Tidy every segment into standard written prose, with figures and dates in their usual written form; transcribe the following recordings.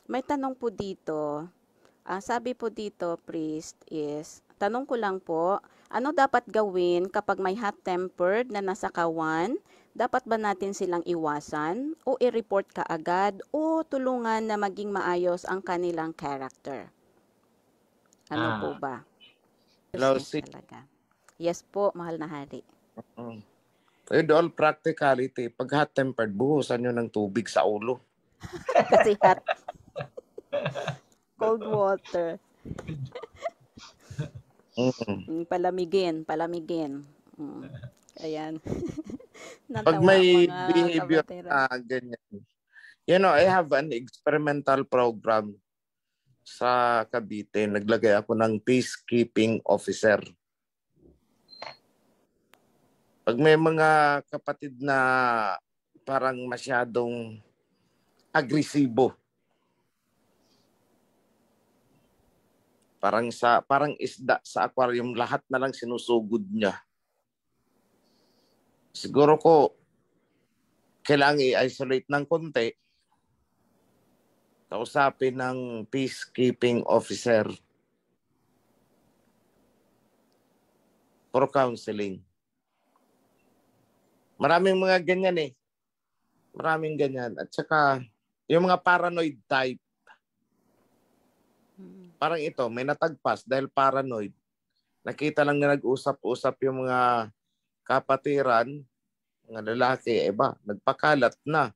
May tanong po dito. Sabi po dito, priest, is, tanong ko lang po, ano dapat gawin kapag may hot-tempered na nasa kawan? Dapat ba natin silang iwasan o i-report kaagad o tulungan na maging maayos ang kanilang character? Ano po Ah, ba? Hello, Seryousness talaga. Yes po, mahal na hari. with all practicality, pag hot-tempered, buhusan nyo ng tubig sa ulo. Kasi hot, cold water. Palamigin, palamigin. Ayan. Pag Natawa ang may mga behavior kabatera. na ganyan, I have an experimental program sa Cavite. Naglagay ako ng peacekeeping officer. Pag may mga kapatid na parang masyadong agresibo, parang isda sa aquarium, lahat na lang sinusugod niya. Siguro ko kailangan i-isolate ng konti, kausapin ng peacekeeping officer for counseling. Maraming mga ganyan eh. Maraming ganyan. At saka, yung mga paranoid type, parang ito, may natagpas dahil paranoid. Nakita lang na nag-usap-usap yung mga kapatiran, mga lalaki, nagpakalat na.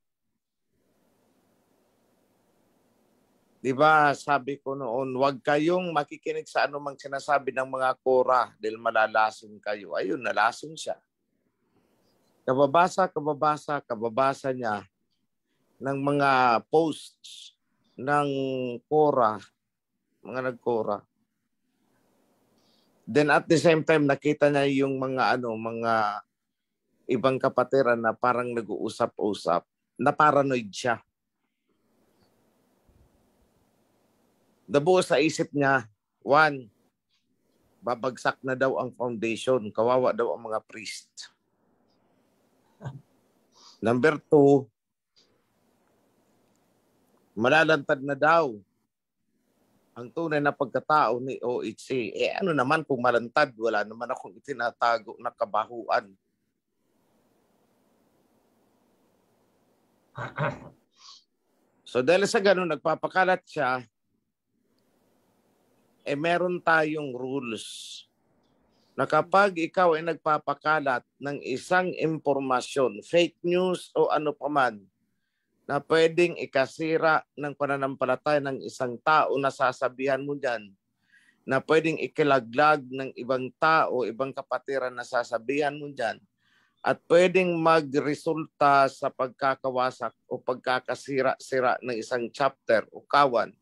Di ba, sabi ko noon, huwag kayong makikinig sa anumang sinasabi ng mga kora dahil malalason kayo. Ayun, nalason siya. Kababasa niya ng mga posts ng kora, mga nagkora. Then at the same time, nakita niya yung mga ibang kapatiran na parang nag-uusap-usap, na paranoid siya. Nabuo sa isip niya, one, babagsak na daw ang foundation, kawawa daw ang mga priest. Number two, malalantad na daw ang tunay na pagkatao ni OHC. Ano naman kung malantad, wala naman akong itinatago na kabahuan. So dahil sa ganun, nagpapakalat siya, meron tayong rules na kapag ikaw ay nagpapakalat ng isang impormasyon, fake news o ano paman, na pwedeng ikasira ng pananampalataya ng isang tao na sasabihan mo dyan, na pwedeng ikilaglag ng ibang tao, ibang kapatiran na sasabihan mo dyan, at pwedeng magresulta sa pagkakawasak o pagkakasira-sira ng isang chapter o kawan,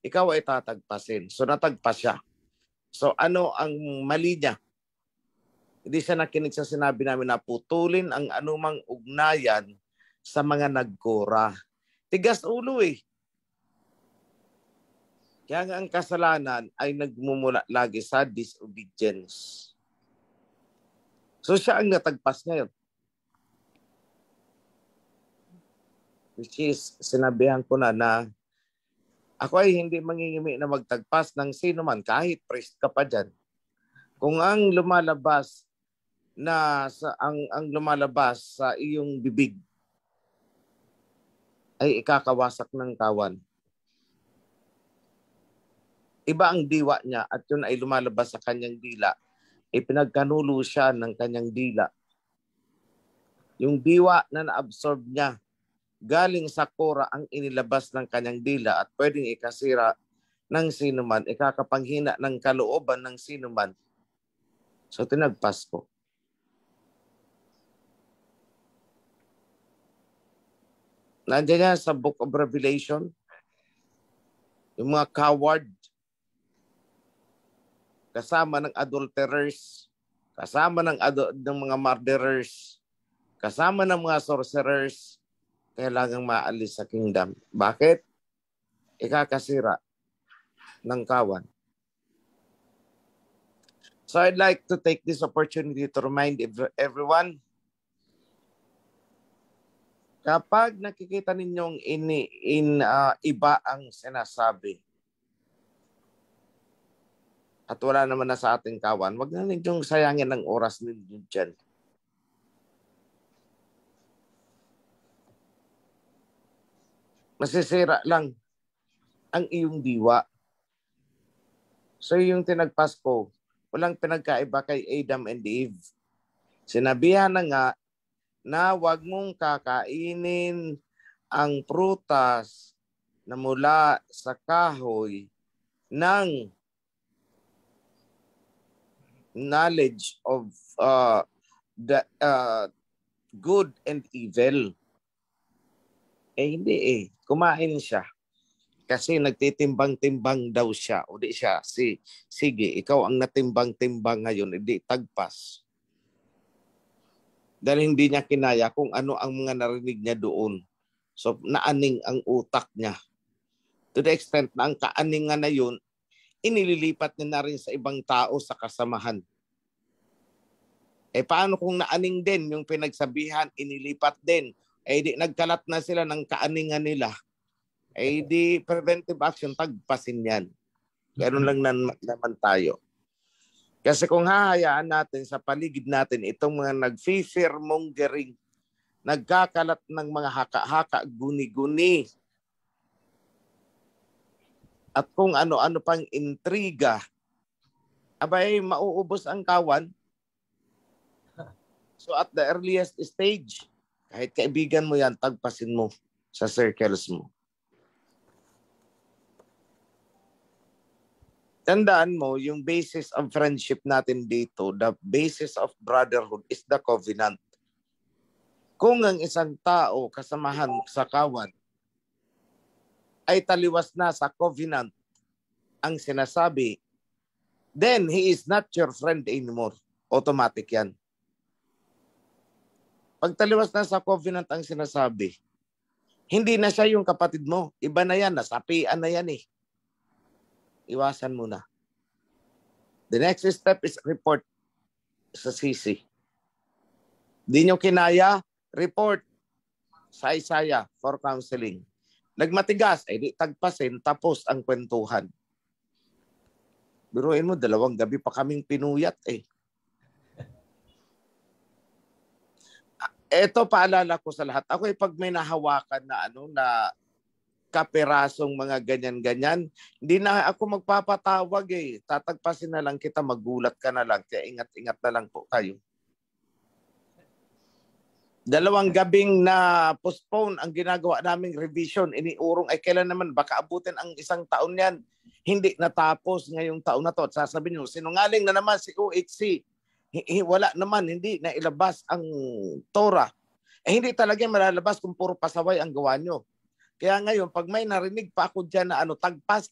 ikaw ay tatagpasin. So natagpas siya. So ano ang mali niya? Hindi siya nakinig sa sinabi namin na putulin ang anumang ugnayan sa mga nagkora. Tigas ulo eh. Kaya nga ang kasalanan ay nagmumula lagi sa disobedience. So siya ang natagpas ngayon. Which is, sinabihan ko na ako ay hindi mangingimi na magtagpas ng sino man, kahit priest ka pa dyan. Kung ang lumalabas ang lumalabas sa iyong bibig ay ikakawasak ng kawan. Iba ang diwa niya at yun ay lumalabas sa kanyang dila. Ipinagkanulo siya ng kanyang dila. Yung diwa na na-absorb niya galing sa kora ang inilabas ng kanyang dila at pwedeng ikasira ng sinuman, ikakapanghina ng kalooban ng sinuman. So tinagpas ko. Nandiyan yan sa Book of Revelation, yung mga coward, kasama ng adulterers, kasama ng mga murderers, kasama ng mga sorcerers, kailangang maalis sa kingdom. Bakit? Ikakasira ng kawan. So I'd like to take this opportunity to remind everyone, Kapag nakikita ninyong iba ang sinasabi at wala naman na sa ating kawan, wag na ninyong sayangin ang oras ninyo dyan. Masisira lang ang iyong diwa. So yung tinagpasko, walang pinagkaiba kay Adam and Eve. Sinabihan na nga na wag mong kakainin ang prutas na mula sa kahoy ng knowledge of the good and evil. Hindi. Kumain siya. Kasi nagtitimbang-timbang daw siya. O di siya, sige, ikaw ang natimbang-timbang ngayon, hindi tagpas. Dahil hindi niya kinaya kung ano ang mga narinig niya doon. So, naaning ang utak niya. To the extent na ang kaaningan na yun, inililipat niya na rin sa ibang tao sa kasamahan. Paano kung naaning din yung pinagsabihan, inilipat din? Di nagkalat na sila ng kaaningan nila. Di preventive action, tagpasin yan. Ganoon lang naman tayo. Kasi kung hahayaan natin sa paligid natin itong mga nag-fear-mongering, nagkakalat ng mga haka-haka, guni-guni, at kung ano-ano pang intriga, abay, mauubos ang kawan. So at the earliest stage, kahit kaibigan mo yan, tagpasin mo sa circles mo. Tandaan mo, yung basis of friendship natin dito, the basis of brotherhood is the covenant. Kung ang isang tao, kasamahan sa kawan, ay taliwas na sa covenant ang sinasabi, then he is not your friend anymore. Automatic yan. Pag taliwas na sa covenant ang sinasabi, hindi na siya yung kapatid mo. Iba na yan, nasapian na yan eh. Iwasan mo na. The next step is report sa CC. Di nyo kinaya, report sa Isaiah for counseling. Nagmatigas, di tagpasin, tapos ang kwentuhan. Biruin mo, 2 gabi pa kaming pinuyat eh. Ito paalala ko sa lahat. Ako pag may nahawakan na na kaperasong mga ganyan-ganyan, hindi na ako magpapatawag eh. Tatagpasin na lang kita, magulat ka na lang. Kaya ingat-ingat na lang po kayo. 2 gabing na postpone ang ginagawa naming revision. Iniurong ay kailan naman, baka abutin ang 1 taon yan. Hindi natapos ngayong taon na to. At sasabihin nyo, sinungaling na naman si OHC. Wala naman, hindi na ilabas ang Torah. Hindi talaga malalabas kung puro pasaway ang gawa nyo. Kaya ngayon, pag may narinig pa ako dyan na tagpas,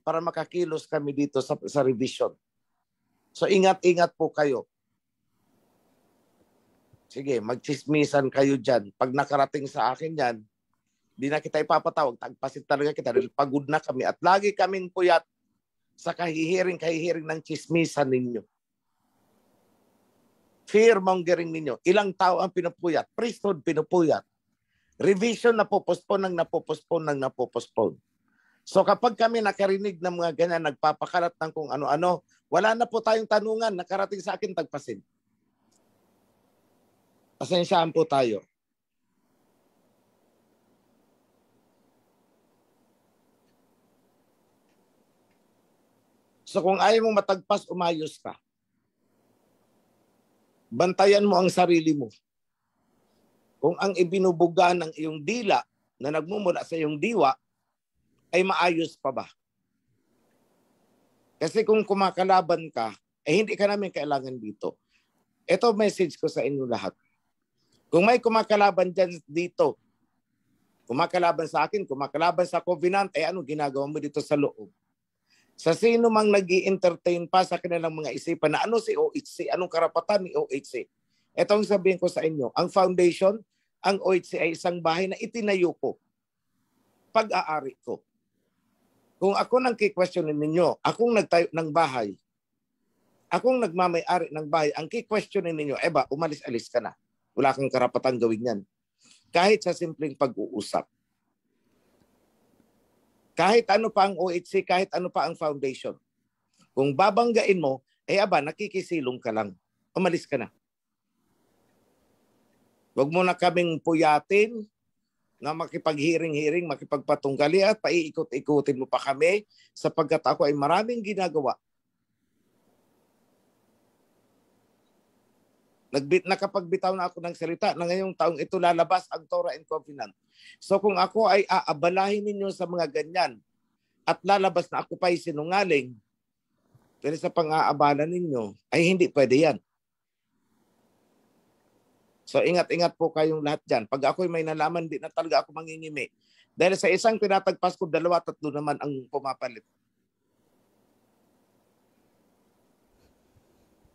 para makakilos kami dito sa revision. So ingat-ingat po kayo. Sige, magchismisan kayo dyan. Pag nakarating sa akin yan, di na kita ipapatawag. Tagpasin talaga kita dahil pagod na kami. At lagi kaming puyat sa kahihiring ng chismisan ninyo. Fear-mongering ninyo. Ilang tao ang pinupuyat? Priesthood pinupuyat. Revision na popospone. So kapag kami nakarinig ng mga ganyan, nagpapakalat ng kung ano-ano, wala na po tayong tanungan, nakarating sa akin, tagpasin. Pasensyaan po tayo. So kung ayaw mong matagpas, umayos ka. Bantayan mo ang sarili mo. Kung ang ibinubuga ng iyong dila na nagmumula sa iyong diwa ay maayos pa ba? Kasi kung kumakalaban ka, hindi ka namin kailangan dito. Ito message ko sa inyo lahat. Kung may kumakalaban dyan dito, kumakalaban sa akin, kumakalaban sa covenant, ano ginagawa mo dito sa loob? Sa sino mang nag-i-entertain pa sa kanilang mga isipan na ano si OHC, anong karapatan ni OHC? Ito ang sabihin ko sa inyo, ang foundation, ang OHC ay isang bahay na itinayo ko. Pag-aari ko. Kung ako nang ki-questionin ninyo, akong nagtayo ng bahay, akong nagmamay-ari ng bahay, ang ki-questionin ninyo, umalis-alis ka na. Wala kang karapatang gawin yan. Kahit sa simpleng pag-uusap. Kahit ano pa ang OHC, kahit ano pa ang foundation. Kung babanggain mo, nakikisilong ka lang. Umalis ka na. Huwag mo na kaming puyatin na makipaghiring-hiring, makipagpatunggali at paiikot-ikutin mo pa kami sapagkat ako ay maraming ginagawa. Nakapagbitaw na ako ng salita na ngayong taong ito lalabas ang Torah and Covenant. So kung ako ay aabalahin ninyo sa mga ganyan at lalabas na ako pa ay sinungaling dahil sa pang-aabala ninyo, ay hindi pwede yan. So ingat-ingat po kayong lahat dyan. Pag ako'y may nalaman, di na talaga ako mangingimi. Dahil sa isang tinatagpas ko, 2-3 naman ang pumapalit.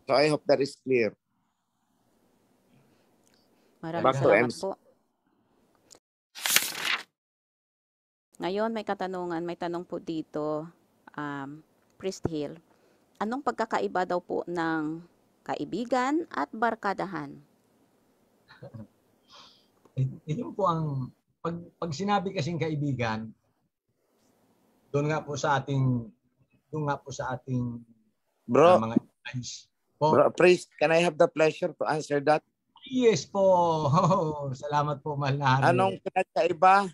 So I hope that is clear. Maraming Back to salamat MC. po. Ngayon may tanong po dito, Priest Hill. Anong pagkakaiba daw po ng kaibigan at barkadahan? Yun po ang pag sinabi kasing kaibigan, doon nga po sa ating Bro, mga advice po. Bro, Priest, can I have the pleasure to answer that? Yes po. Salamat po, mahal na hari. Anong pinagkaiba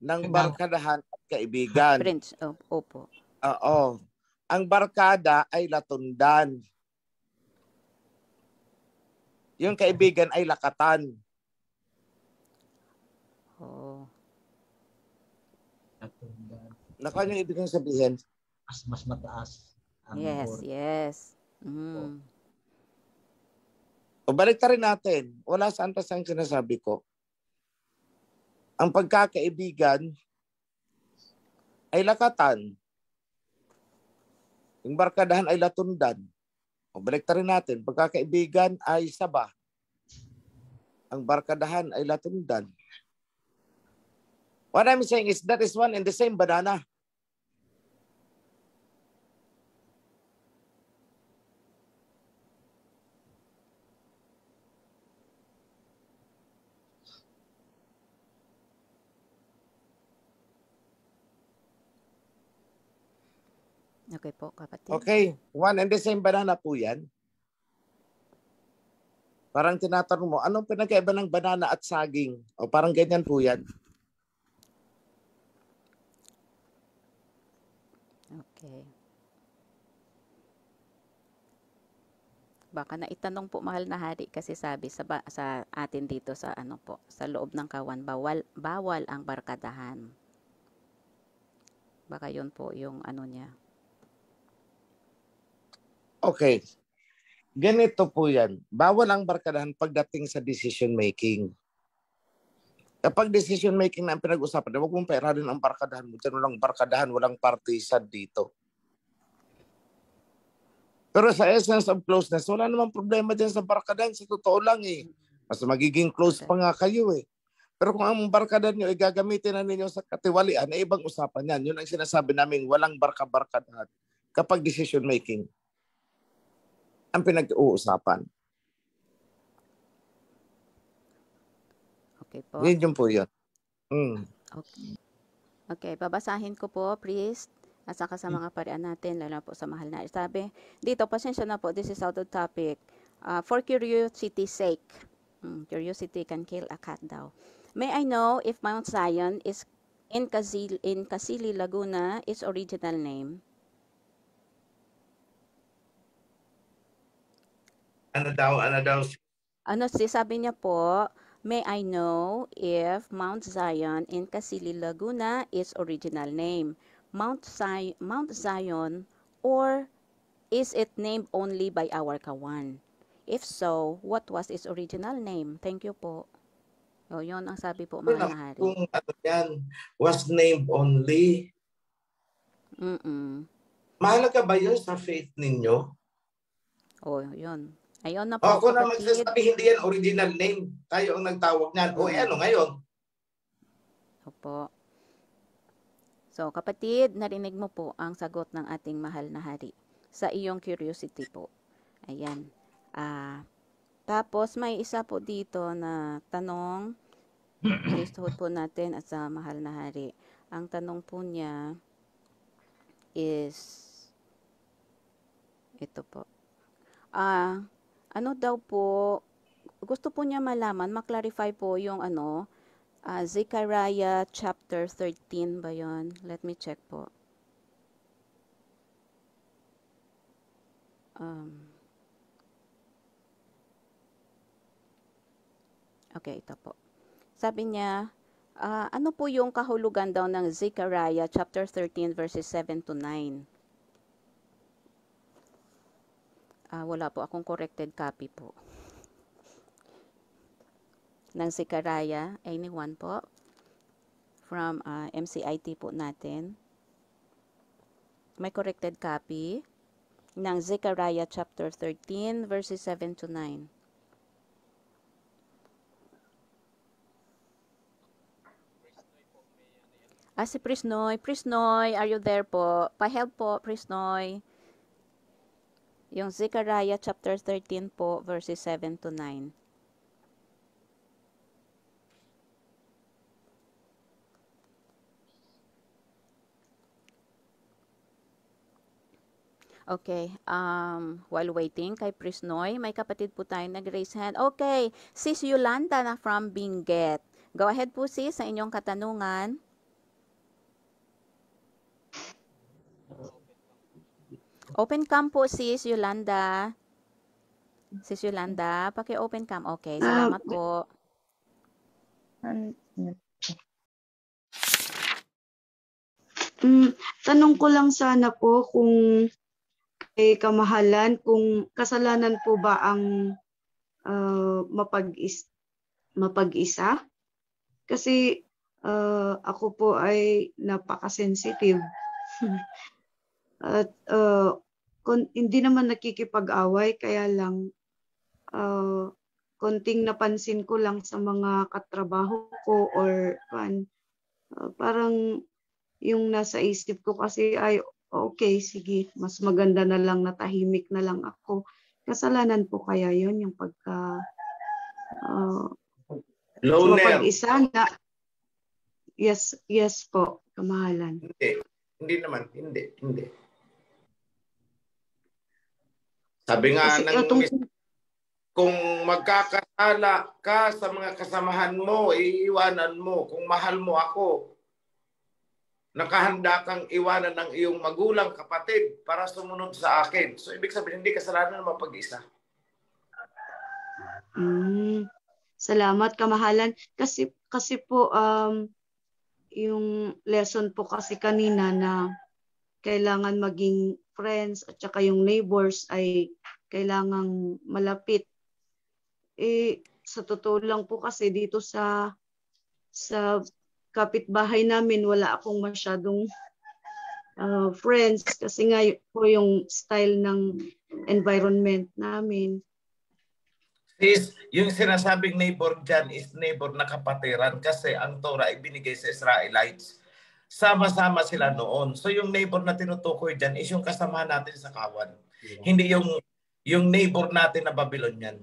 ng barkadahan at kaibigan? Prince, opo. Oo. Ang barkada ay latundan. Yung kaibigan ay lakatan. Oh. Nakuha yung ibig kong sabihin? Mas mataas. Yes. Mm. O balik rin natin. Wala saan pa saan sinasabi ko. Ang pagkakaibigan ay lakatan. Yung barkadahan ay latundan. O balik rin natin. Pagkakaibigan ay saba. Ang barkadahan ay latundan. What I'm saying is that is one and the same banana. Okay po, kapatid. Okay, one and the same banana po yan. Parang tinatanong mo, anong pinagkaiba ng banana at saging? O parang ganyan po yan. Okay. Baka naitanong po, mahal na hari, kasi sabi sa atin dito sa sa loob ng kawan, bawal ang barkadahan. Baka yun po yung niya. Okay. Ganito po yan. Bawal ang barkadahan pagdating sa decision making. Kapag decision making na ang pinag-usapan, huwag mong pairarin ang barkadahan mo. Diyan walang barkadahan, walang partisan dito. Pero sa essence of closeness, wala namang problema dyan sa barkadahan. Sa totoo lang mas magiging close pa nga kayo Pero kung ang barkadahan nyo ay gagamitin na ninyo sa katiwalian, ay ibang usapan yan. Yun ang sinasabi namin, walang barka-barkadahan kapag decision making ang pinag-uusapan. Okay po. Yun po yun. Okay, babasahin ko po, priest, at saka sa mga parian natin, lalo po sa mahal na. Sabi, dito, pasensya na po, this is out of topic. For curiosity's sake, curiosity can kill a cat daw. May I know if Mount Zion is in Casili, Laguna, its original name? Ano daw? Sabi niya po, may I know if Mount Zion in Casili, Laguna is original name? Mount Zion, or is it named only by our kawan? If so, what was its original name? Thank you po. Yun ang sabi po, mga hari. Kung yan was named only, mahalaga ba yun sa faith ninyo? Yun. Ayun na po, Ako na kapatid. magsasabi, hindi yan original name. Tayo ang nagtawag niyan. Ano ngayon? Opo. So, kapatid, narinig mo po ang sagot ng ating mahal na hari sa iyong curiosity po. Ayan. Tapos may isa po dito na tanong, priesthood po natin at sa mahal na hari. Ang tanong po niya is ito po. Ano daw po, gusto po niya malaman, maklarify po yung Zechariah chapter 13 ba yun? Let me check po. Okay, ito po. Sabi niya, ano po yung kahulugan daw ng Zechariah chapter 13 verses 7 to 9? Wala po akong corrected copy po. Ng Zechariah, anyone po? From MCIT po natin. May corrected copy ng Zechariah chapter 13 verses 7 to 9. Si Prisnoy. Prisnoy, are you there po? Pa-help po, Prisnoy. Yung Zechariah chapter 13 po, verses 7 to 9. Okay, while waiting kay Prisnoy, may kapatid po tayo nag-raise hand. Okay, Sis Yolanda na from Benguet. Go ahead po sis sa inyong katanungan. Open cam po sis Yolanda. Sis Yolanda, paki-open cam. Okay, salamat po. Tanong ko lang sana po kung kay kamahalan, kung kasalanan po ba ang mapag-isa? Kasi ako po ay napaka-sensitive. At hindi naman nakikipag-away, kaya lang konting napansin ko lang sa mga katrabaho ko or parang yung nasa isip ko kasi ay okay, sige, mas maganda na lang na tahimik na lang ako. Kasalanan po kaya yun yung pagka Loner. mapag-isa na yes po, kamahalan. Hindi naman, hindi. Sabi nga Kasi kung magkakasala ka sa mga kasamahan mo, iiwanan mo. Kung mahal mo ako, nakahanda kang iwanan ng iyong magulang, kapatid, para sumunod sa akin. So, ibig sabihin, hindi kasalanan mapag-isa. Salamat, kamahalan. Kasi po, yung lesson po kasi kanina na kailangan maging friends at saka yung neighbors ay kailangang malapit. Sa totoo lang po kasi dito sa kapitbahay namin, wala akong masyadong friends kasi nga po yung style ng environment namin. Sis, yung sinasabing neighbor dyan is neighbor na kapatiran kasi ang Torah ay binigay sa Israelites. Sama-sama sila noon. So yung neighbor na tinutukoy dyan is yung kasama natin sa kawan. Hindi yung neighbor natin na Babylonian.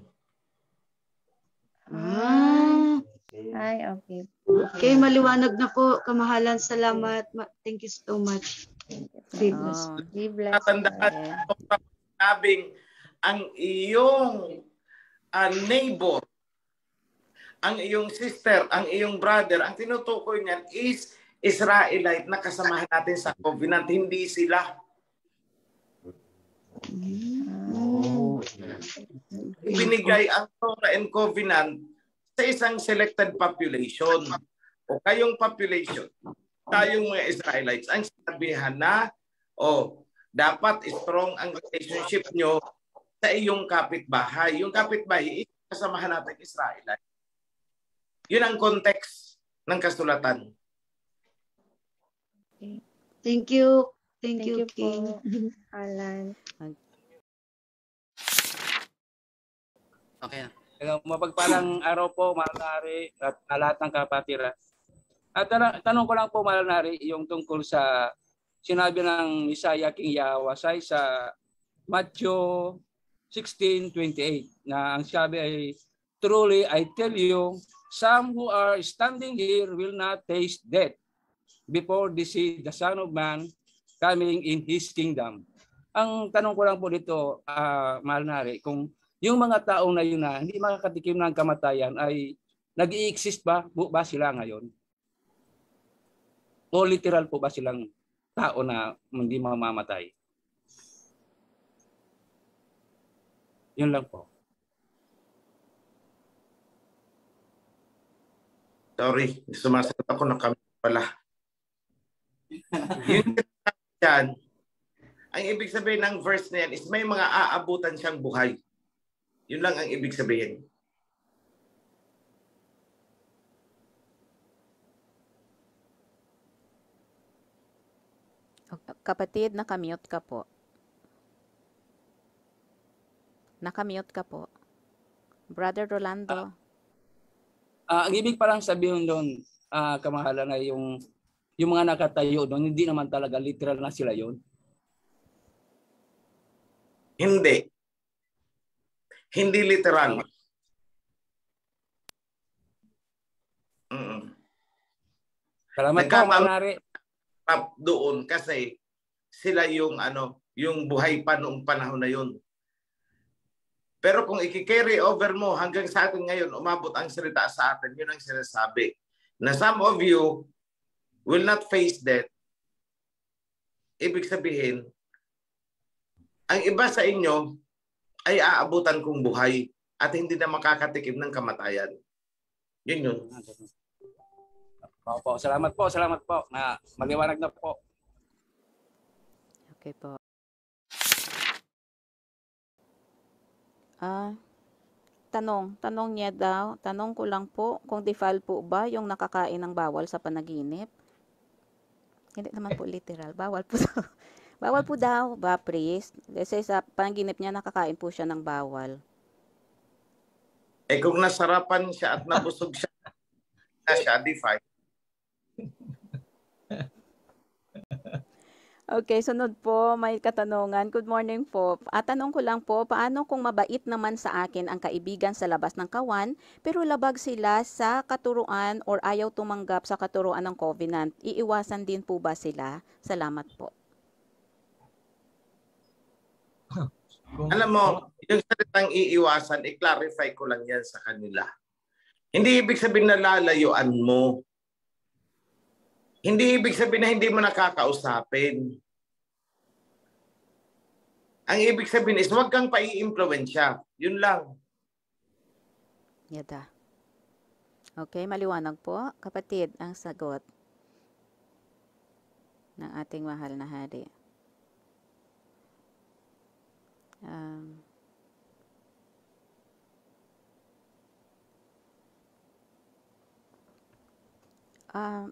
Ay, okay. Okay, maliwanag na po, kamahalan. Salamat. Thank you so much. Be blessed. Be blessed. Tatandaan, sabing ang iyong neighbor, ang iyong sister, ang iyong brother, ang tinutukoy niyan is Israelite na kasamahan natin sa covenant, hindi sila. Ibinigay ang Torah and covenant sa isang selected population o kayong population, tayong mga Israelites, ang sinabihan na dapat strong ang relationship nyo sa iyong kapitbahay. Yung kapitbahay, kasamahan natin Israelite. Yun ang context ng kasulatan. Thank you. Thank you, King. Alan. Okay. Mapagpalang araw po, Maranari, at lahat ng kapatiran. At tanong ko lang po, Maranari, yung tungkol sa sinabi ng Isaiah King Yahwasay sa Matthew 16:28 na ang sabi ay, truly I tell you, some who are standing here will not taste death before they see the Son of Man coming in His kingdom. Ang tanong ko lang po dito, mahal na hari, kung yung mga taong na yun na hindi makakatikim ng kamatayan ay nag-i-exist ba sila ngayon? O literal po ba silang tao na hindi mamamatay? Yun lang po. Sorry, sumasagot ako ng kami pala. Yun yan, ang ibig sabihin ng verse na yan is may mga aabutan siyang buhay. Yun lang ang ibig sabihin. Kapatid, nakamute ka po. Nakamute ka po. Brother Rolando. Ang ibig parang sabihin doon, kamahalan ay yung mga nakatayo doon, hindi naman talaga literal na sila yon. Hindi. Hindi literal. Salamat po, Manari. Doon kasi sila yung yung buhay pa noong panahon na yun. Pero kung i-carry over mo hanggang sa atin ngayon, umabot ang salita sa atin, yun ang sinasabi. Na some of you will not face death. Ibig sabihin, ang iba sa inyo ay aabutan kong buhay at hindi na makakatikim ng kamatayan. Yun yun. Opo, salamat po na maliwanag na po. Okay po. Tanong niya daw, tanong ko lang po, kung defile po ba yung nakakain ng bawal sa panaginip? Hindi naman po literal, bawal po daw. Bawal po daw ba, priest? Kasi sa panaginip niya, nakakain po siya ng bawal. Eh kung nasarapan siya at nabusog siya, na siya, defile. Okay, sunod po, may katanungan. Good morning po. Tanong ko lang po, paano kung mabait naman sa akin ang kaibigan sa labas ng kawan, pero labag sila sa katuruan or ayaw tumanggap sa katuruan ng covenant? Iiwasan din po ba sila? Salamat po. Alam mo, yung salitang iiwasan, i-clarify ko lang yan sa kanila. Hindi ibig sabihin na lalayuan mo. Hindi ibig sabihin na hindi mo nakakausapin. Ang ibig sabihin is huwag kang pai-impluwensya. Yun lang. Yada. Okay, maliwanag po. Kapatid, ang sagot ng ating mahal na hari.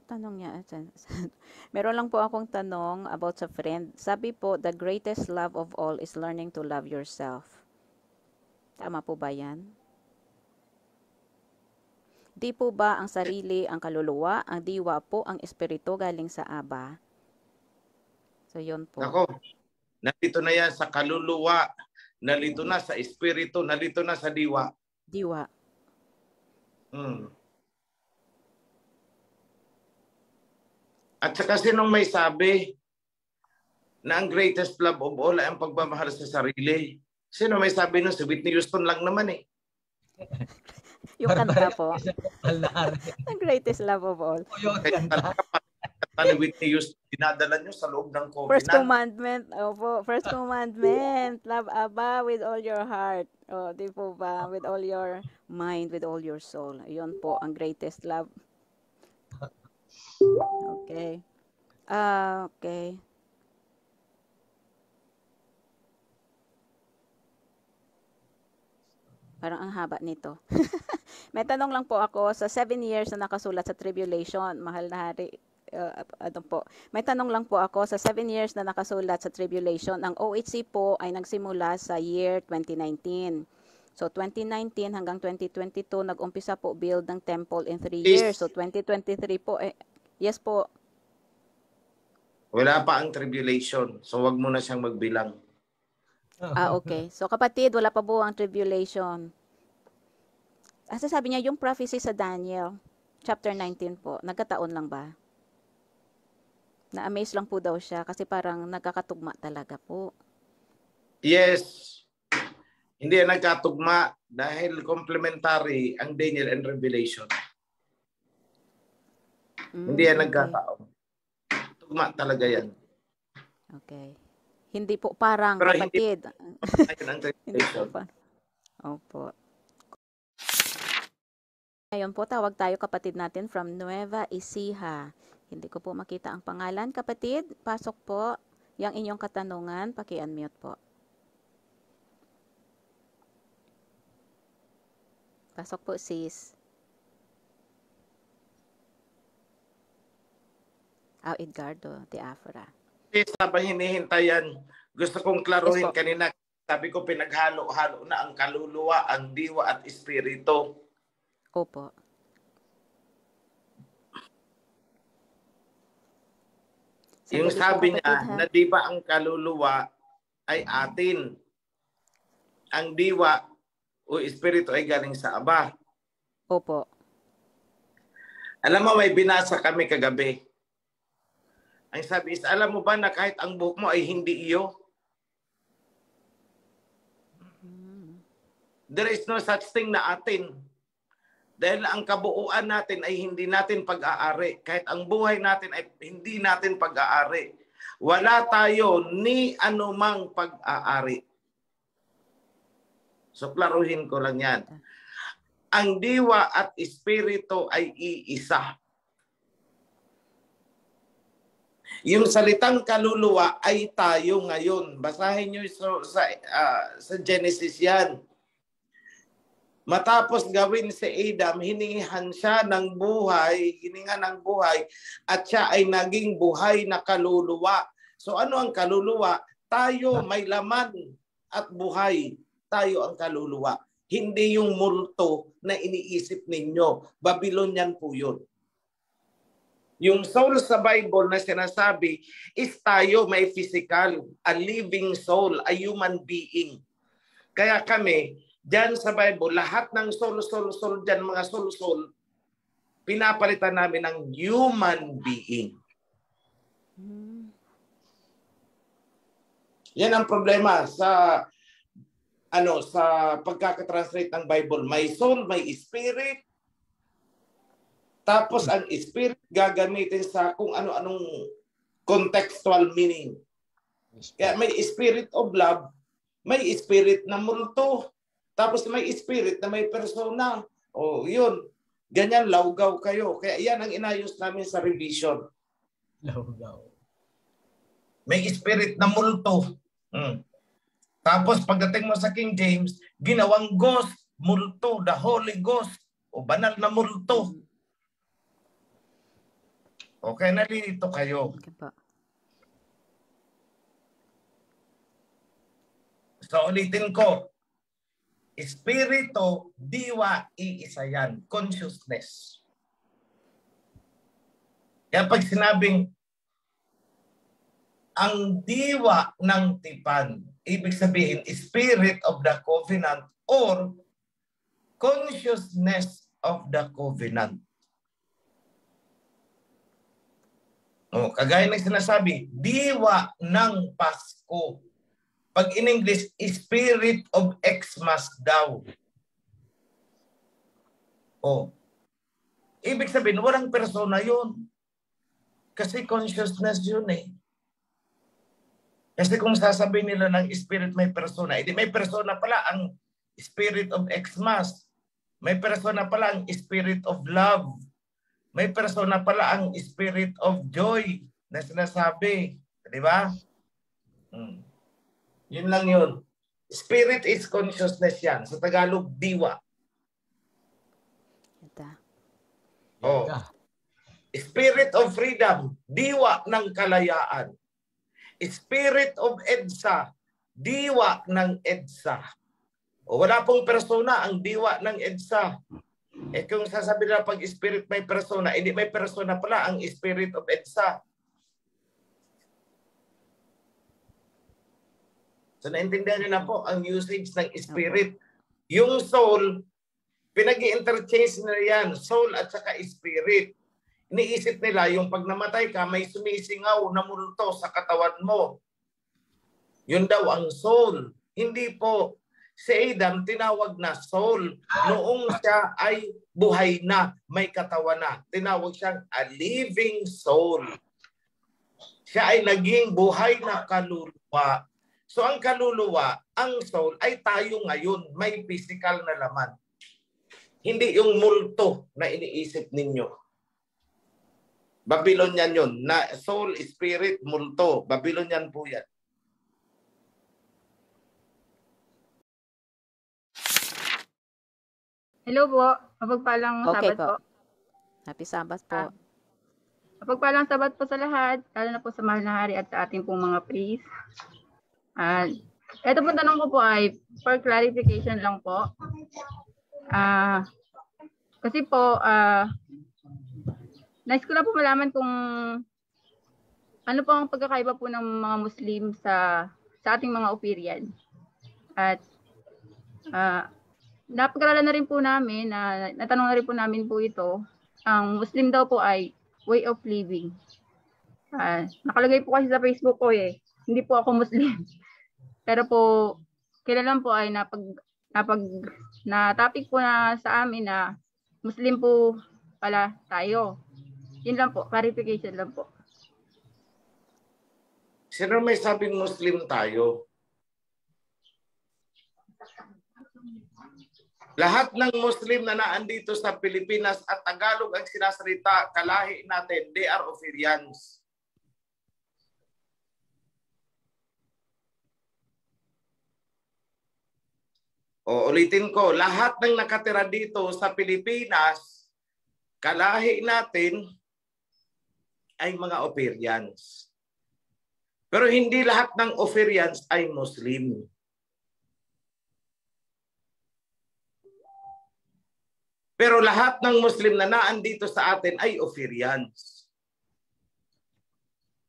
Tanong niya, meron lang po akong tanong about sa friend. Sabi po, the greatest love of all is learning to love yourself. Tama po ba yan? Di po ba ang sarili ang kaluluwa, ang diwa po ang espiritu galing sa Aba? So yun po. Ako, nalito na yan sa kaluluwa, nalito na sa espiritu, nalito na sa diwa. Diwa. At saka sinong may sabi na ang greatest love of all ay ang pagmamahal sa sarili? Sino may sabi nun? Si Whitney Houston lang naman eh. Yung kanta po. The greatest love of all. Kaya Whitney Houston, dinadala nyo sa loob ng covenant. First commandment. Opo, first commandment. Love Abba with all your heart. Di po ba? With all your mind, with all your soul. Ayun po, ang greatest love. Okay. Okay. Parang ang haba nito. May tanong lang po ako, sa 7 years na nakasulat sa tribulation, mahal na hari, may tanong lang po ako, sa 7 years na nakasulat sa tribulation, ang OHC po ay nagsimula sa year 2019. So 2019 hanggang 2022, nag-umpisa po build ng temple in 3 years. So 2023 po, yes po. Wala pa ang tribulation. So wag mo na siyang magbilang. Okay. So kapatid, wala pa po ang tribulation. Kasi sabi niya yung prophecy sa Daniel, chapter 19 po, nagkataon lang ba? Na-amaze lang po daw siya kasi parang nagkakatugma talaga po. Yes. Hindi yan nagkatugma dahil complementary ang Daniel and Revelation. Hindi yan Okay. nagkataon. Tugma talaga yan. Okay. Hindi po parang Pero hindi kapatid. Ayun ang Hindi po Revelation. pa. Opo. Ngayon po, tawag tayo kapatid natin from Nueva Ecija. Hindi ko po makita ang pangalan. Kapatid, pasok po. Yang inyong katanungan, paki-unmute po. Pasok po, sis. Edgardo de Afra. Habang hinihintayan, gusto kong klaruhin Yes po. kanina. Sabi ko pinaghalo-halo na ang kaluluwa, ang diwa at espiritu. Opo. Yung Sandali po, sabi kapatid, niya ha? na di ba ang kaluluwa ay atin. Ang diwa o espiritu ay galing sa Aba. Opo. Alam mo, may binasa kami kagabi. Ang sabi is, alam mo ba na kahit ang buhok mo ay hindi iyo? There is no such thing na atin. Dahil ang kabuuan natin ay hindi natin pag-aari. Kahit ang buhay natin ay hindi natin pag-aari. Wala tayo ni anumang pag-aari. So, klaruhin ko lang yan. Ang diwa at espiritu ay iisa. Yung salitang kaluluwa ay tayo ngayon. Basahin nyo sa Genesis yan. Matapos gawin si Adam, hiningan siya ng buhay, hiningan ng buhay, at siya ay naging buhay na kaluluwa. So ano ang kaluluwa? Tayo may laman at buhay. Tayo ang kaluluwa. Hindi yung multo na iniisip ninyo. Babylonian po yun. Yung soul sa Bible na sinasabi is tayo may physical, a living soul, a human being. Kaya kami, diyan sa Bible, lahat ng soul diyan, mga soul, pinapalitan namin ng human being. Yan ang problema sa sa pagkakatranslate ng Bible. May soul, may spirit. Tapos ang spirit gagamitin sa kung ano-anong contextual meaning. Kaya may spirit of love, may spirit na multo. Tapos may spirit na may persona. O yun, ganyan lawgaw kayo. Kaya yan ang inayos namin sa revision. Lawgaw. May spirit na multo. Tapos pagdating mo sa King James, ginawang ghost, multo, the Holy Ghost, o banal na multo. Okay, nalilito kayo. Okay po. So ulitin ko, espiritu, diwa, iisa yan. Consciousness. Kaya pag sinabing ang diwa ng tipan, ibig sabihin, spirit of the covenant or consciousness of the covenant. O, kagaya ng sinasabi, diwa ng Pasko. Pag in English, spirit of Xmas daw. O, ibig sabihin, walang persona yun. Kasi consciousness yun eh. Kasi kung sasabihin nila ng spirit may persona, hindi may persona pala ang spirit of Xmas. May persona pala ang spirit of love. May persona pala ang spirit of joy na sinasabi. Di ba? Yun lang yun. Spirit is consciousness yan. Sa Tagalog, diwa. Ito. Oh. Spirit of freedom, diwa ng kalayaan. Spirit of EDSA, diwa ng EDSA. O wala pong persona ang diwa ng EDSA. Eh kung sasabihin na pag spirit may persona, hindi may persona pala ang spirit of EDSA. So naintindihan niyo na po ang usage ng spirit. Yung soul, pinag-i-interchange nila yan, soul at saka spirit. Iniisip nila yung pag namatay ka, may sumisingaw na multo sa katawan mo. Yun daw ang soul. Hindi po. Si Adam tinawag na soul. Noong siya ay buhay na, may katawan na. Tinawag siyang a living soul. Siya ay naging buhay na kaluluwa. So ang kaluluwa, ang soul, ay tayo ngayon. May physical na laman. Hindi yung multo na iniisip ninyo. Babylonian yun. Na soul, spirit, multo. Babylonian po yan. Hello po. Mapagpalang Okay Sabat po. po. Happy Sabbath po. Mapagpalang Sabat po sa lahat, lalo na po sa mahal na hari at sa ating pong mga priest. Ito po tanong ko po ay for clarification lang po. Kasi po, nais ko lang po malaman kung ano po ang pagkakaiba po ng mga Muslim sa ating mga Operian. At napag-aralan na rin po namin, natanong na rin po namin po ito, ang Muslim daw po ay way of living. Nakalagay po kasi sa Facebook ko hindi po ako Muslim. Pero po, kailan po ay na-topic po na sa amin na Muslim po pala tayo. Yun lang po, clarification lang po. Sino may sabing Muslim tayo? Lahat ng Muslim na naandito sa Pilipinas at Tagalog ang sinasalita, kalahi natin, they are Operians. O ulitin ko, lahat ng nakatira dito sa Pilipinas, kalahi natin ay mga Operians. Pero hindi lahat ng Operians ay Muslim. Pero lahat ng Muslim na naandito sa atin ay Operians.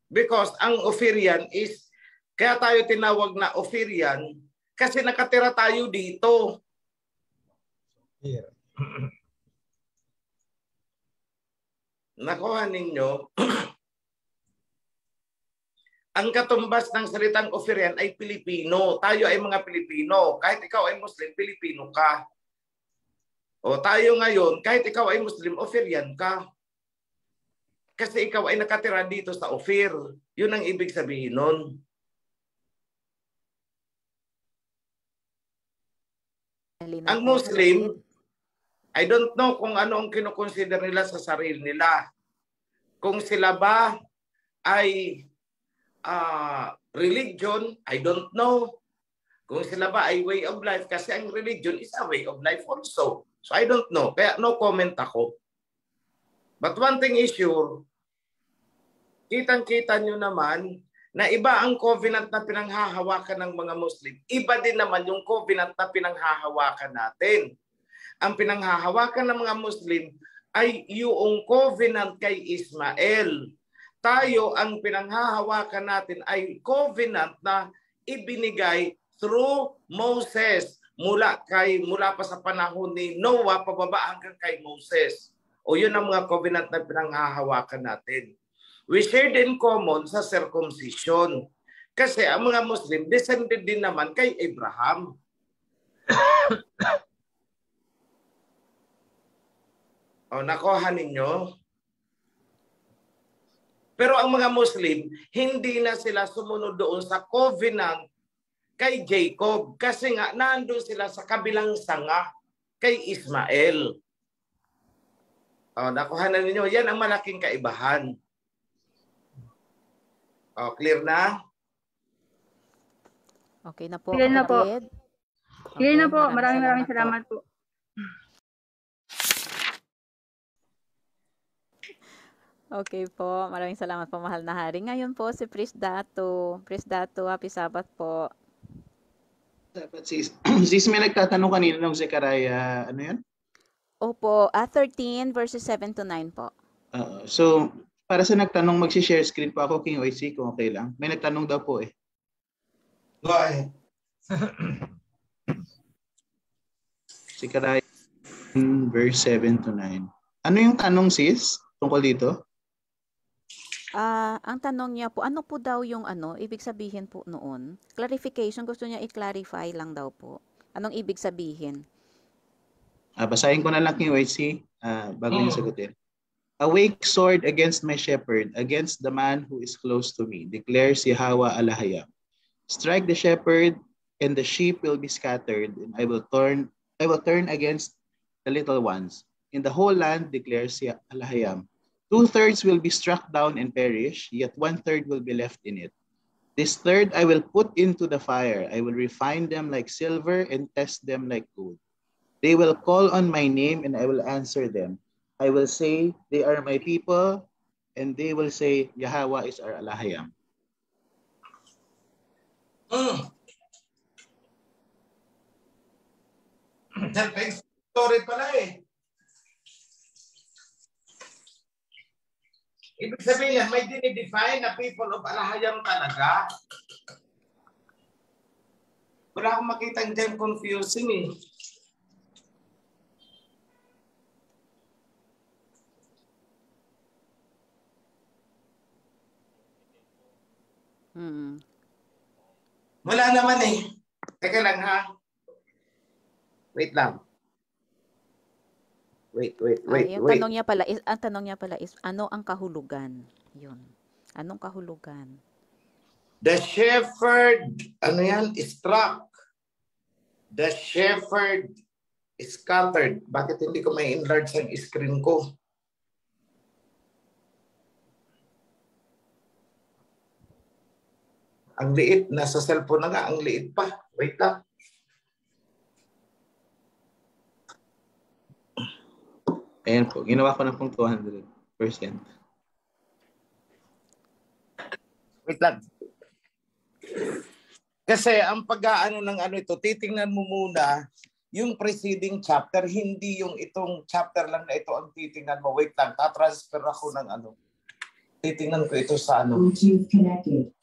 Because ang Operian is, kaya tayo tinawag na Operian, kasi nakatira tayo dito. Here. Nakuha ninyo, ang katumbas ng salitang Operian ay Pilipino. Tayo ay mga Pilipino. Kahit ikaw ay Muslim, Pilipino ka. O tayo ngayon, kahit ikaw ay Muslim, Operian ka. Kasi ikaw ay nakatira dito sa Ophir. Yun ang ibig sabihin nun. Ang Muslim, I don't know kung ano ang kinukonsider nila sa sarili nila. Kung sila ba ay religion, I don't know. Kung sila ba ay way of life, kasi ang religion is a way of life also. So I don't know. Kaya no comment ako. But one thing is sure, kitang-kita nyo naman na iba ang covenant na pinanghahawakan ng mga Muslim. Iba din naman yung covenant na pinanghahawakan natin. Ang pinanghahawakan ng mga Muslim ay yung covenant kay Ismael. Tayo, ang pinanghahawakan natin ay covenant na ibinigay through Moses mula pa sa panahon ni Noah pababa hanggang kay Moses. O yun ang mga covenant na pinanghahawakan natin. We shared in common sa circumcision. Kasi ang mga Muslim descended din naman kay Abraham. O nakuha ninyo? Pero ang mga Muslim, hindi na sila sumunod doon sa covenant kay Jacob kasi nga nandun sila sa kabilang sanga kay Ismael. O, nakuha na ninyo. Yan ang malaking kaibahan. O, clear na? Okay na po. Clear na po. kapatid. Clear na Okay, po. Maraming salamat po. Okay po. Maraming salamat po, mahal na hari. Ngayon po si Priest Dato. Priest Dato, happy Sabbath po. Dapat sis may nagtatanong kanina ng Zechariah, ano yan? Opo, 13 verses 7 to 9 po. So, para sa nagtanong, mag-share screen po ako, King OIC, kung okay lang. May nagtanong daw po eh. Go ahead. Zekaraya verse 7 to 9. Ano yung tanong, sis, tungkol dito? Ang tanong niya po, ano po daw yung ibig sabihin po noon? Clarification, gusto niya i-clarify lang daw po. Anong ibig sabihin? Basahin ko na lang yung YC bago niyo sagutin. Awake sword against my shepherd, against the man who is close to me, declares Yahweh Alahayam. Strike the shepherd, and the sheep will be scattered, and I will turn against the little ones. In the whole land, declares Alahayam, 2/3 will be struck down and perish, yet 1/3 will be left in it. This third I will put into the fire. I will refine them like silver and test them like gold. They will call on my name, and I will answer them. I will say, they are my people, and they will say, Yahweh is our Alahayam. Story pala eh. Ibig sabihin yan, may dinidefine na people of Alahayam talaga. Wala akong makitang dyan confusing eh. Wala naman eh. Teka lang ha. Wait lang. Wait. Ang tanong niya pala is, ano ang kahulugan? Yun. Anong kahulugan? The shepherd, ano yan? Struck. The shepherd is scattered. Bakit hindi ko may enlarge ang screen ko? Ang liit. Nasa cellphone na nga. Ang liit pa. Wait lang. Ayan po. Ginawa ko na pong 200%. Wait lang. Kasi ang pag-aano ng ito, titingnan mo muna yung preceding chapter, hindi yung itong chapter lang na ito ang titingnan mo. Wait lang, tatransfer ako ng titingnan ko ito sa Bluetooth connected.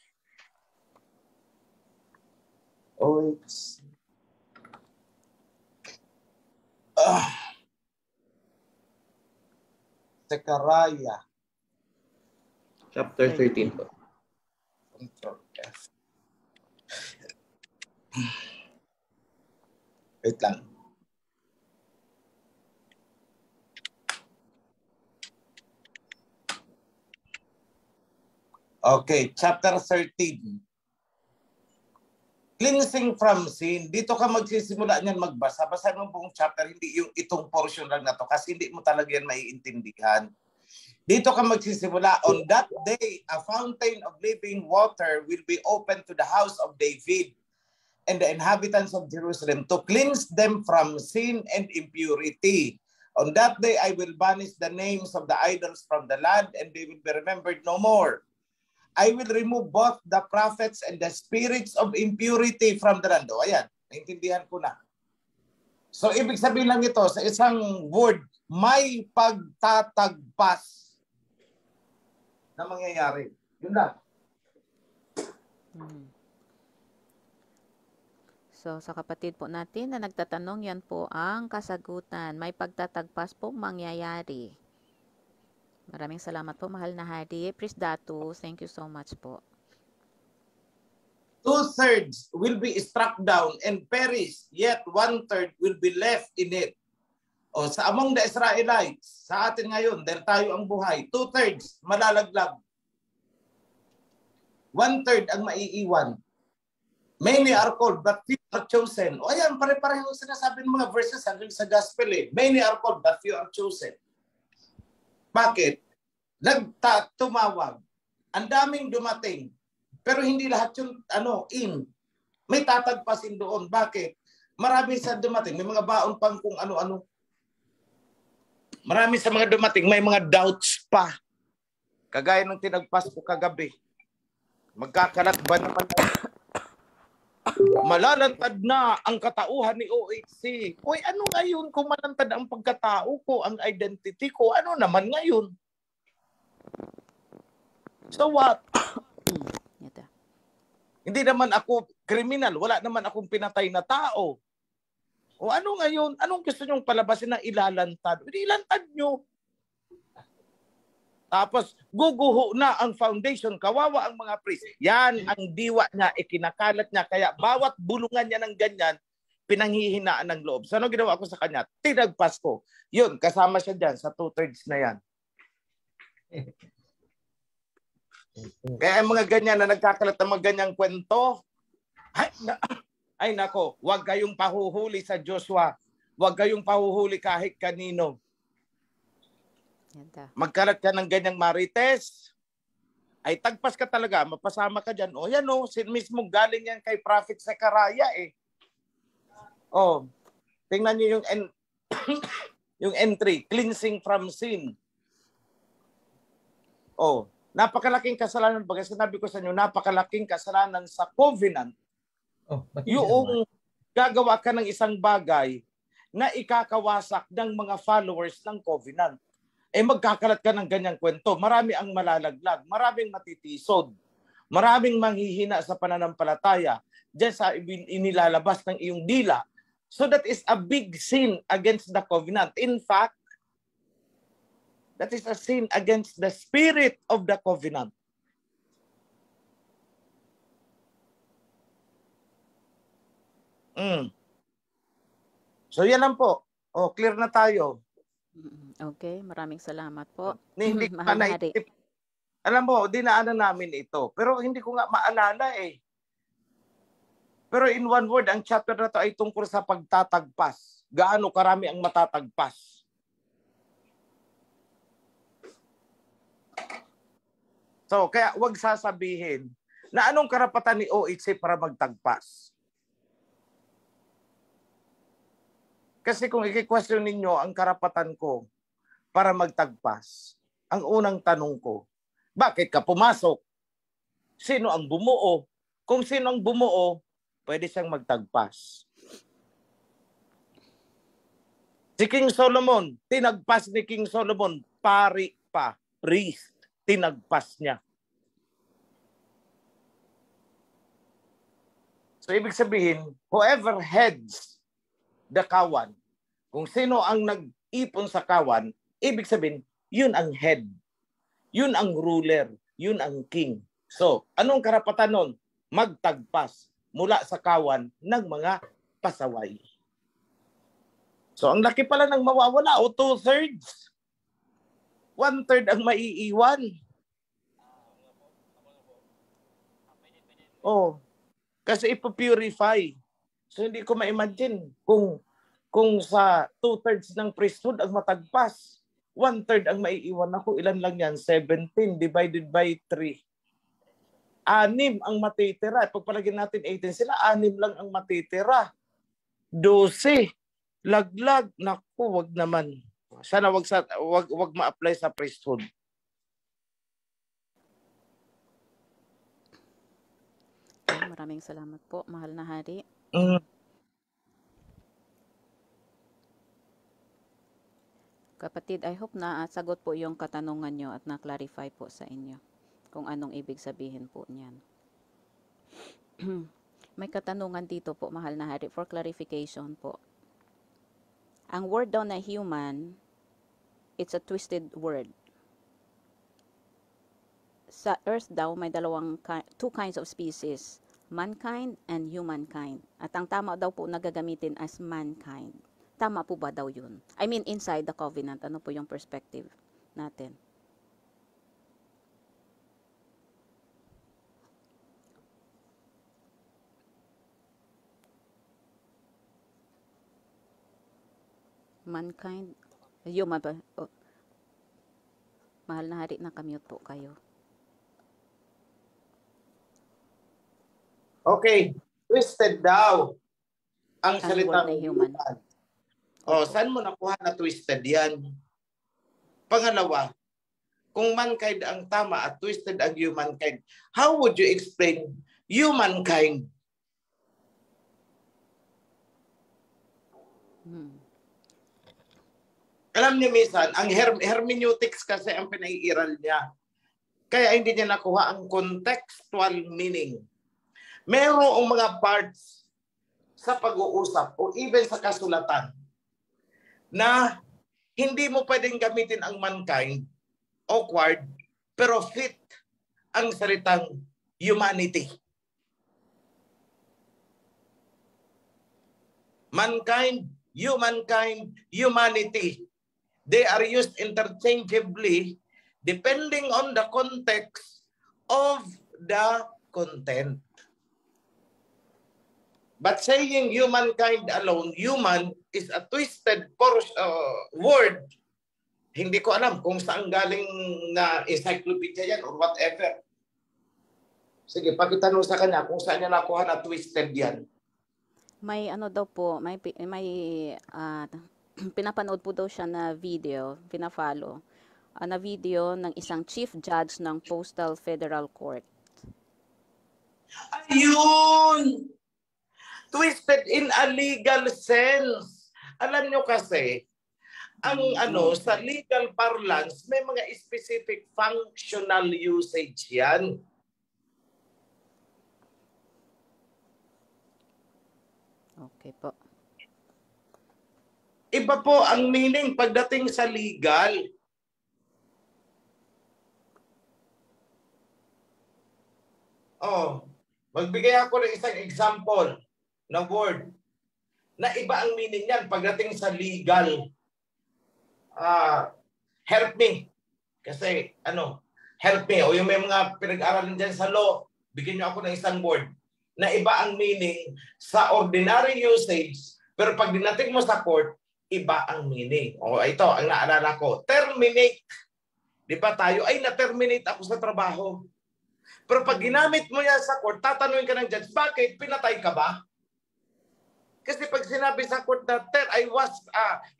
Oh, it's... Zekaraya. Chapter 13 po. Control F. Wait lang. Okay, chapter 13. Cleansing from sin. Dito ka magsisimula niyan magbasa. Basahin mo buong chapter, hindi yung itong portion lang na to kasi hindi mo talaga yan maiintindihan. Dito ka magsisimula. On that day, a fountain of living water will be opened to the house of David and the inhabitants of Jerusalem to cleanse them from sin and impurity. On that day, I will banish the names of the idols from the land and they will be remembered no more. I will remove both the prophets and the spirits of impurity from the land. O, ayan, naintindihan ko na. So, ibig sabihin lang ito, sa isang word, may pagtatagpas na mangyayari. Yun lang. So, sa kapatid po natin na nagtatanong, yan po ang kasagutan. May pagtatagpas pong mangyayari. Maraming salamat po, mahal na Hadi. Priest Datus, thank you so much po. 2/3 will be struck down and perish, yet 1/3 will be left in it. O sa among the Israelites, sa atin ngayon, dahil tayo ang buhay, 2/3 malalaglag. 1/3 ang maiiwan. Many are called, but few are chosen. O ayan, pare-pareho sinasabi ng mga verses hanggang sa gospel eh. Many are called, but few are chosen. Bakit? Tumawag. Ang daming dumating. Pero hindi lahat yung in. May tatagpasin doon. Bakit? Marami sa dumating. May mga baon pang kung ano-ano. Marami sa mga dumating. May mga doubts pa. Kagaya ng tinagpas ko kagabi. Magkakalat ba naman? Malalantad na ang katauhan ni OHC. Uy, ano ngayon kung malantad ang pagkatao ko, ang identity ko? Ano naman ngayon? So what? Hindi Hindi naman ako kriminal. Wala naman akong pinatay na tao. O ano ngayon? Anong gusto nyong palabasin na ilalantad? Hindi ilantad nyo. Tapos guguho na ang foundation. Kawawa ang mga priest. Yan ang diwa niya. Ikinakalat niya. Kaya bawat bulungan niya ng ganyan, pinanghihinaan ng loob. So ano ginawa ko sa kanya? Tinagpas ko. Yun, kasama siya dyan sa 2/3 na yan. Kaya ang mga ganyan na nagkakalat ng mga ganyang kwento, ay nako, huwag kayong pahuhuli sa Joshua. Huwag kayong pahuhuli kahit kanino. Magkalat ka ng ganyang marites, ay tagpas ka talaga, mapasama ka dyan. O yan o, mismo galing yan kay Prophet Zechariah eh. O, tingnan niyo yung, yung entry, cleansing from sin. O, napakalaking kasalanan. Baga sinabi ko sa inyo, napakalaking kasalanan sa covenant. Yung gagawa ka ng isang bagay na ikakawasak ng mga followers ng covenant. Eh magkakalat ka ng ganyang kwento. Marami ang malalaglag, maraming matitisod, maraming manghihina sa pananampalataya diyan sa inilalabas ng iyong dila. So that is a big sin against the covenant. In fact, that is a sin against the spirit of the covenant. So yan lang po. O, clear na tayo. Okay, maraming salamat po. Hindi ko Mahal na hari. naisip. Alam mo, dinaanan namin ito. Pero hindi ko nga maalala eh. Pero in one word, ang chapter na to ay tungkol sa pagtatagpas. Gaano karami ang matatagpas. So, kaya wag sasabihin na anong karapatan ni OHC para magtagpas. Kasi kung i-question ninyo ang karapatan ko para magtagpas, ang unang tanong ko, bakit ka pumasok? Sino ang bumuo? Kung sino ang bumuo, pwede siyang magtagpas. Si King Solomon, tinagpas ni King Solomon, pari pa, priest, tinagpas niya. So ibig sabihin, whoever heads the kawan, kung sino ang nag-ipon sa kawan, ibig sabihin, yun ang head. Yun ang ruler. Yun ang king. So, anong karapatan nun? Magtagpas mula sa kawan ng mga pasaway. So, ang laki pala ng mawawala o 2/3. 1/3 ang maiiwan. Oh, kasi ipupurify. So hindi ko ma-imagine kung sa 2/3 ng priesthood ang matagpas, 1/3 ang maiiwan ako. Ilan lang yan? 17 divided by 3. 6 ang matitira. Pagpalagyan natin 18 sila, 6 lang ang matitira. 12. Laglag. Naku, wag naman. Sana wag ma-apply sa priesthood. Maraming salamat po, mahal na hari. Kapatid, I hope na sagot po yung katanungan nyo at na-clarify po sa inyo kung anong ibig sabihin po niyan. May katanungan dito po, mahal na hari, for clarification po. Ang word daw na human, it's a twisted word. Sa earth daw, may two kinds of species, mankind and humankind. At ang tama daw po nagagamitin as mankind. Tama po ba daw yun? I mean, inside the covenant, ano po yung perspective natin? Mankind, human ba? Oh. Mahal na hari, nakamute po kayo. Okay, twisted daw ang salitang human. O, saan mo nakuha na twisted yan? Pangalawa, kung mankind ang tama at twisted ang humankind, how would you explain humankind? Alam niyo minsan, ang hermeneutics kasi ang pinaiiral niya. Kaya hindi niya nakuha ang contextual meaning. Merong mga parts sa pag-uusap o even sa kasulatan na hindi mo pwedeng gamitin ang mankind, awkward, pero fit ang salitang humanity. Mankind, humanity. They are used interchangeably depending on the context of the content. But saying humankind alone, human is a twisted word. Hindi ko alam kung saan galing na encyclopedia yan or whatever. Sige, pakitanong sa kanya kung saan niya nakuha na twisted yan. May ano daw po, may pinapanood po daw siya na video, pinafollow, na video ng isang chief judge ng Postal Federal Court. Ayun! Twisted in a legal sense. Alam nyo kasi, ang sa legal parlance, may mga specific functional usage yan. Okay po. Iba po ang meaning pagdating sa legal. Magbigay ako ng isang example na word na iba ang meaning niyan pagdating sa legal. Help me. Kasi help me. O yung may mga pinag-aralan dyan sa law, bigyan niyo ako ng isang word na iba ang meaning sa ordinary usage, pero pag dinating mo sa court, iba ang meaning. O ito, ang naalala ko, terminate. Di ba tayo, ay na-terminate ako sa trabaho. Pero pag ginamit mo yan sa court, tatanungin ka ng judge, bakit? Pinatay ka ba? Kasi pag sinabi sa court na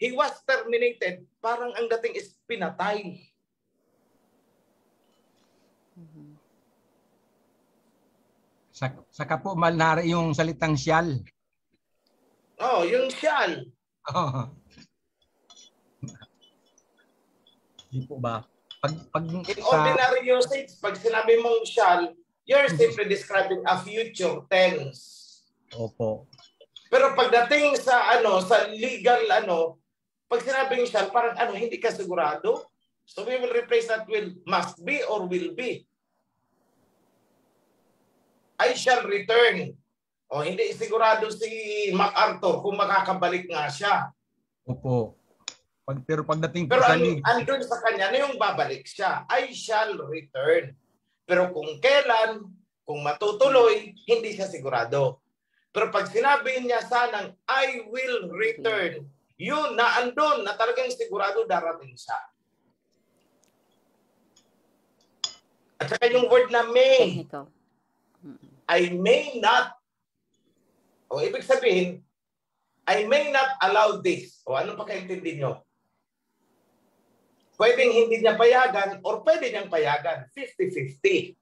he was terminated, parang ang dating is pinatay. Saka po malnari yung salitang siyal. Yung siyal. Di po ba? In ordinary usage, pag sinabi mong shall, you're simply describing a future tense. Opo. Pero pagdating sa sa legal pag sinabing shall, parang hindi ka sigurado. So we will replace that with must be or will be. I shall return. Hindi sigurado si MacArthur kung makakabalik nga siya. Opo. Pero pagdating po Pero sa legal, andun sa kanya na yung babalik siya. I shall return. Pero kung kailan, kung matutuloy, hindi siya sigurado. Pero pag sinabi niya sanang I will return, yun na andun na talagang sigurado darating siya. At saka yung word na may. Technical. I may not. Ibig sabihin, I may not allow this. Anong pagkaintindi nyo? Pwedeng hindi niya payagan or pwede niyang payagan. 50-50.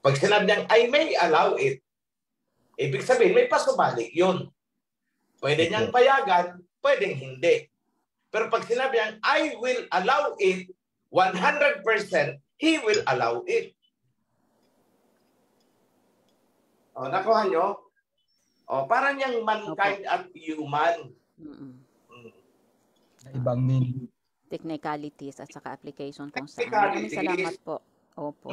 Pag sinabi niyang I may allow it, ibig sabihin may pasubalik yun. Pwede niyang payagan, pwedeng hindi. Pero pag sinabi niyang I will allow it, 100%, he will allow it. Nakuha nyo? Parang yung mankind at human. ibang meaning. Technicalities at saka application kung saan. Maraming salamat po. Opo.